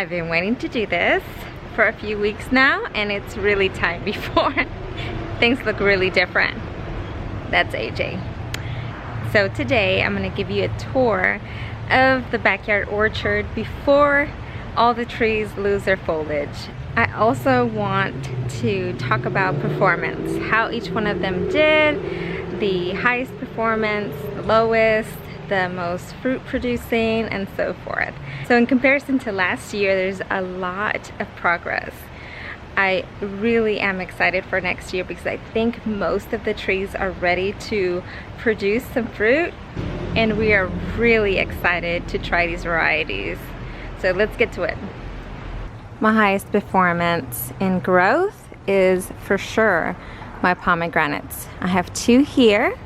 I've been waiting to do this for a few weeks now, and it's really time before things look really different. That's AJ. So today I'm going to give you a tour of the backyard orchard before all the trees lose their foliage. I also want to talk about performance, how each one of them did, the highest performance, the lowest, the most fruit producing, and so forth. So in comparison to last year, there's a lot of progress. I really am excited for next year because I think most of the trees are ready to produce some fruit, and we are really excited to try these varieties. So let's get to it. My highest performance in growth is for sure my pomegranates. I have 2 here,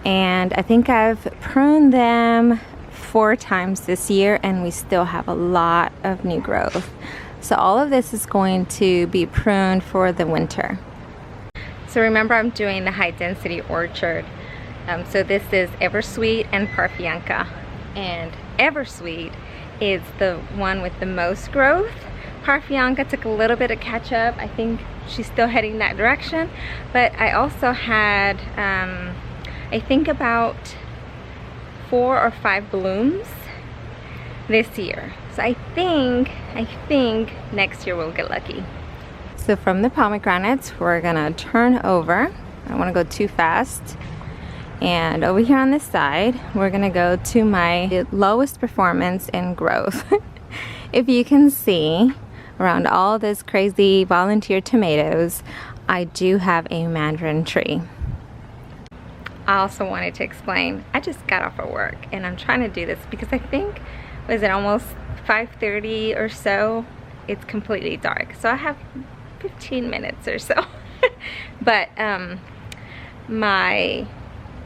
and I think I've pruned them 4 times this year, and we still have a lot of new growth. So all of this is going to be pruned for the winter. So remember, I'm doing the high density orchard. So this is Eversweet and Parfianca, and Eversweet is the one with the most growth. Parfianca took a little bit of catch up. I think she's still heading that direction, but I also had I think about 4 or 5 blooms this year. So I think next year we'll get lucky. So from the pomegranates, we're gonna turn over. I don't want to go too fast. And over here on this side, we're gonna go to my lowest performance in growth. If you can see, around all this crazy volunteer tomatoes, I do have a mandarin tree. I also wanted to explain, I just got off of work and I'm trying to do this because I think, was it almost 5:30 or so? It's completely dark. So I have 15 minutes or so. But my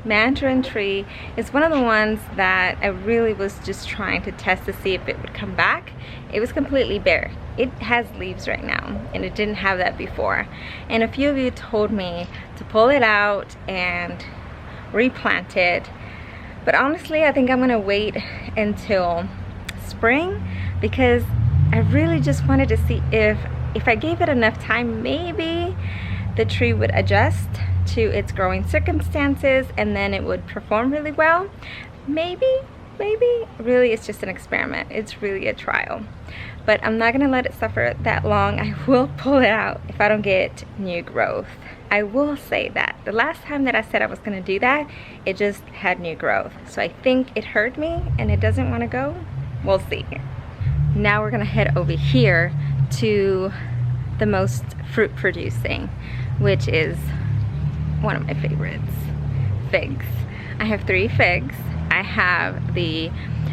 mandarin tree is one of the ones that I really was just trying to test to see if it would come back. It was completely bare. It has leaves right now, and it didn't have that before. And a few of you told me to pull it out and replant it, but honestly I think I'm gonna wait until spring because I really just wanted to see if I gave it enough time, maybe the tree would adjust to its growing circumstances and then it would perform really well. Maybe really it's just an experiment. It's really a trial, but I'm not gonna let it suffer that long. I will pull it out if I don't get new growth. I will say that the last time that I said I was gonna do that, it just had new growth. So I think it heard me and it doesn't wanna go. We'll see. Now we're gonna head over here to the most fruit producing, which is one of my favorites, figs. I have 3 figs. I have the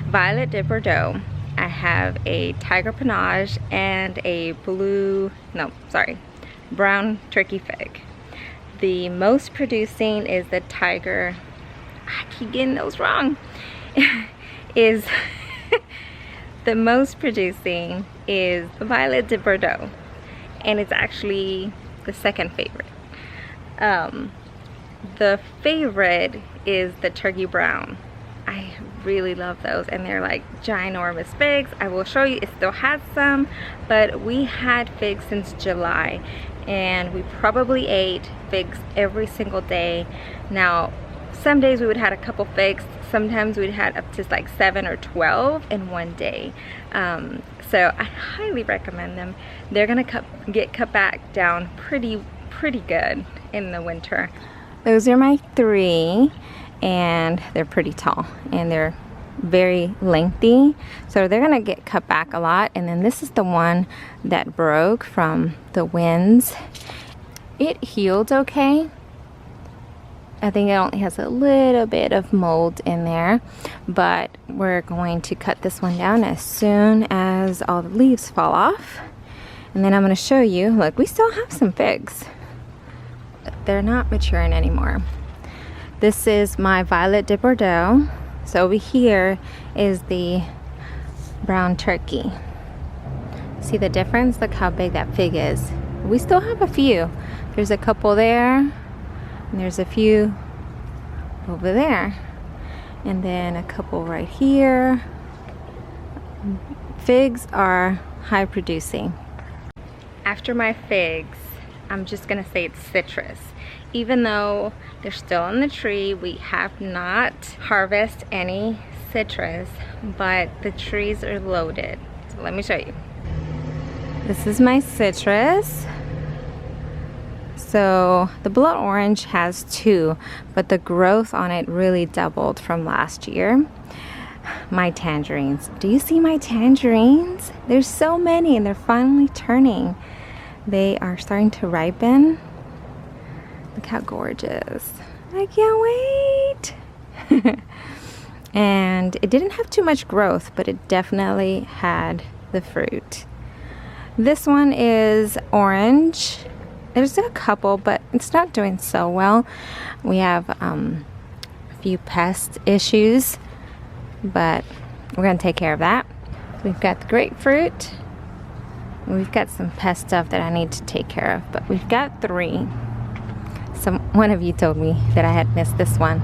Violet de Bordeaux, I have a Tiger Panache, and a brown turkey fig. The most producing is the Tiger, I keep getting those wrong, is the most producing is the Violet de Bordeaux, and it's actually the second favorite. The favorite is the Turkey Brown. I really love those, and they're like ginormous figs. I will show you, it still has some, but we had figs since July, and we probably ate figs every single day. Now, some days we would have a couple figs, sometimes we'd had up to like 7 or 12 in one day. So I highly recommend them. They're gonna get cut back down pretty good in the winter. Those are my 3, and they're pretty tall and they're very lengthy, so they're gonna get cut back a lot. And then this is the one that broke from the winds. It healed okay. I think it only has a little bit of mold in there, but we're going to cut this one down as soon as all the leaves fall off. And then I'm going to show you, look, we still have some figs. They're not maturing anymore. This is my Violet de Bordeaux. So over here is the brown turkey. See the difference? Look how big that fig is. We still have a few. There's a couple there, and there's a few over there, and then a couple right here. Figs are high producing. After my figs, I'm just gonna say it's citrus. Even though they're still on the tree, we have not harvested any citrus, but the trees are loaded. So let me show you. This is my citrus. So the blood orange has 2, but the growth on it really doubled from last year. My tangerines. Do you see my tangerines? There's so many and they're finally turning. They are starting to ripen. Look how gorgeous. I can't wait. And it didn't have too much growth, but it definitely had the fruit. This one is orange. There's a couple, but it's not doing so well. We have a few pest issues, but we're gonna take care of that. We've got the grapefruit. We've got some pest stuff that I need to take care of, but we've got 3. One of you told me that I had missed this one,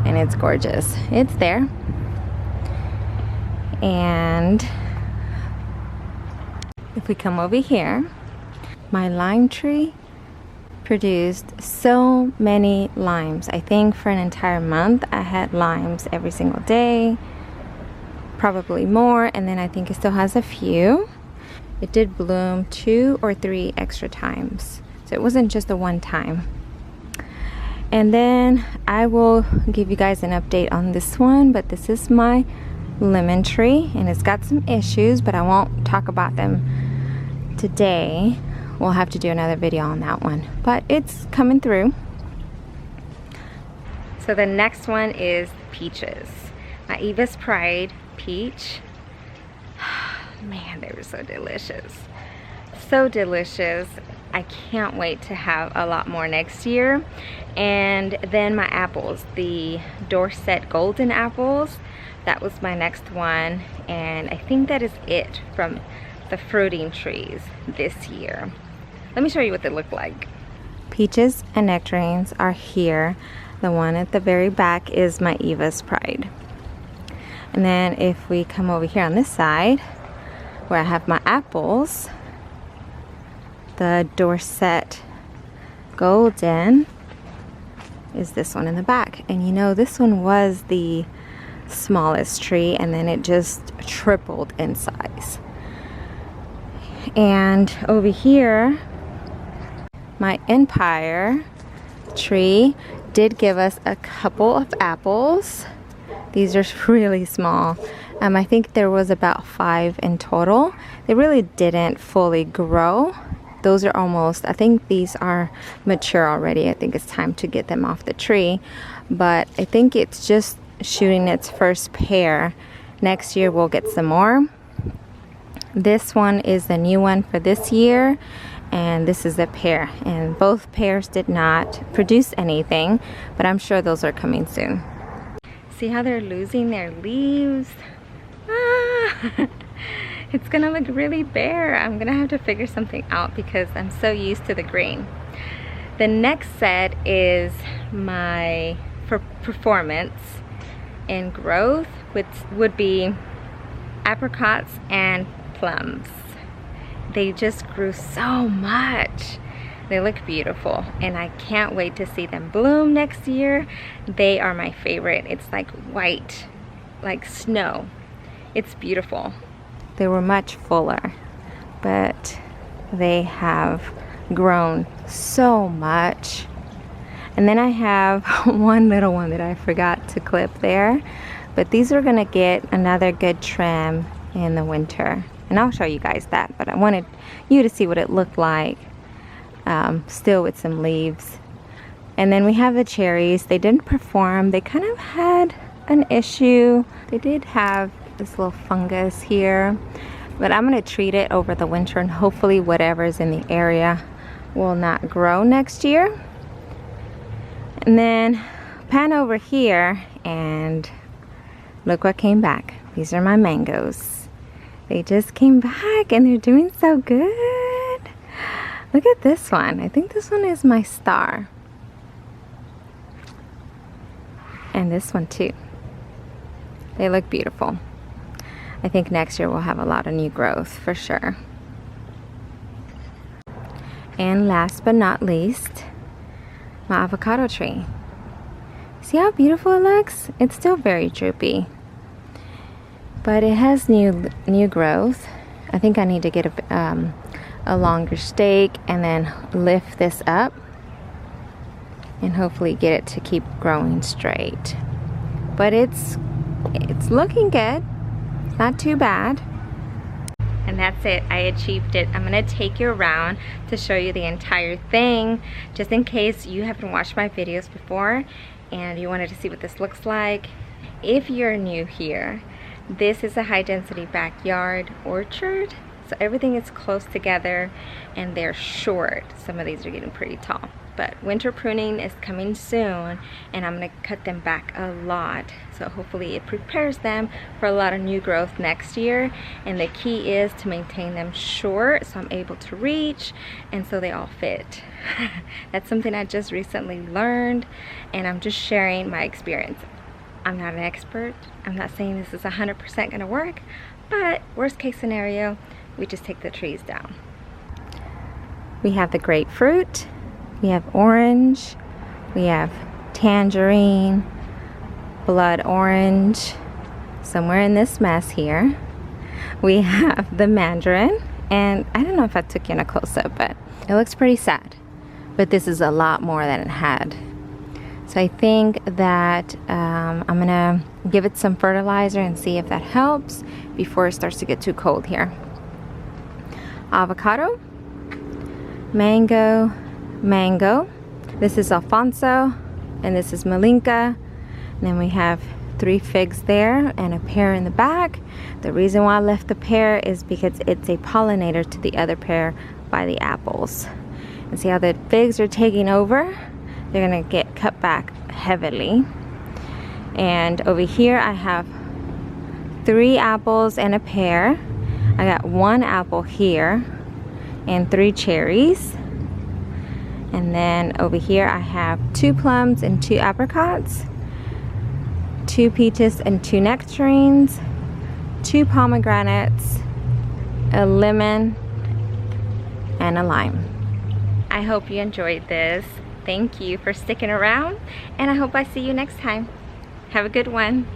and it's gorgeous. It's there. And if we come over here, my lime tree produced so many limes. I think for an entire month I had limes every single day, probably more, and then I think it still has a few. It did bloom 2 or 3 extra times, so it wasn't just a one time. And then I will give you guys an update on this one, but this is my lemon tree and it's got some issues, but I won't talk about them today. We'll have to do another video on that one, but it's coming through. So the next one is peaches. My Eva's Pride peach. Man, they were so delicious. So delicious. I can't wait to have a lot more next year. And then my apples, the Dorset golden apples, that was my next one, and I think that is it from the fruiting trees this year. Let me show you what they look like. Peaches and nectarines are here. The one at the very back is my Eva's Pride. And then if we come over here on this side, where I have my apples, the Dorset golden is this one in the back. And you know, this one was the smallest tree, and then it just tripled in size. And over here, my Empire tree did give us a couple of apples. These are really small. I think there was about 5 in total. They really didn't fully grow. Those are almost, I think these are mature already. I think it's time to get them off the tree. But I think it's just shooting its first pair. Next year we'll get some more. This one is the new one for this year, and this is a pair, and both pairs did not produce anything, but I'm sure those are coming soon. See how they're losing their leaves? Ah, it's gonna look really bare. I'm gonna have to figure something out because I'm so used to the green. The next set is my performance and growth, which would be apricots and plums. They just grew so much. They look beautiful, and I can't wait to see them bloom next year. They are my favorite. It's like white, like snow. It's beautiful. They were much fuller, but they have grown so much. And then I have one little one that I forgot to clip there, but these are gonna get another good trim in the winter, and I'll show you guys that, but I wanted you to see what it looked like still with some leaves. And then we have the cherries. They didn't perform. They kind of had an issue. They did have this little fungus here, but I'm gonna treat it over the winter, and hopefully whatever's in the area will not grow next year. And then pan over here, and look what came back. These are my mangoes. They just came back and they're doing so good. Look at this one. I think this one is my star. And this one too. They look beautiful. I think next year we'll have a lot of new growth for sure. And last but not least, my avocado tree. See how beautiful it looks? It's still very droopy, but it has new growth. I think I need to get a longer stake and then lift this up and hopefully get it to keep growing straight. But it's looking good. It's not too bad. And that's it, I achieved it. I'm gonna take you around to show you the entire thing, just in case you haven't watched my videos before and you wanted to see what this looks like. If you're new here, this is a high density backyard orchard. So everything is close together and they're short. Some of these are getting pretty tall. But winter pruning is coming soon and I'm gonna cut them back a lot. So hopefully it prepares them for a lot of new growth next year. And the key is to maintain them short so I'm able to reach and so they all fit. That's something I just recently learned and I'm just sharing my experience. I'm not an expert. I'm not saying this is 100% gonna work, but worst case scenario, we just take the trees down. We have the grapefruit, we have orange, we have tangerine, blood orange, somewhere in this mess here. We have the mandarin, and I don't know if I took you in a close-up, but it looks pretty sad. But this is a lot more than it had. So I think that I'm gonna give it some fertilizer and see if that helps before it starts to get too cold here. Avocado, mango, mango. This is Alfonso and this is Malinka. And then we have 3 figs there and a pear in the back. The reason why I left the pear is because it's a pollinator to the other pear by the apples. And see how the figs are taking over? They're gonna get cut back heavily. And over here I have 3 apples and a pear. I got 1 apple here and 3 cherries. And then over here I have 2 plums and 2 apricots, 2 peaches and 2 nectarines, 2 pomegranates, a lemon, and a lime. I hope you enjoyed this. Thank you for sticking around, and I hope I see you next time. Have a good one.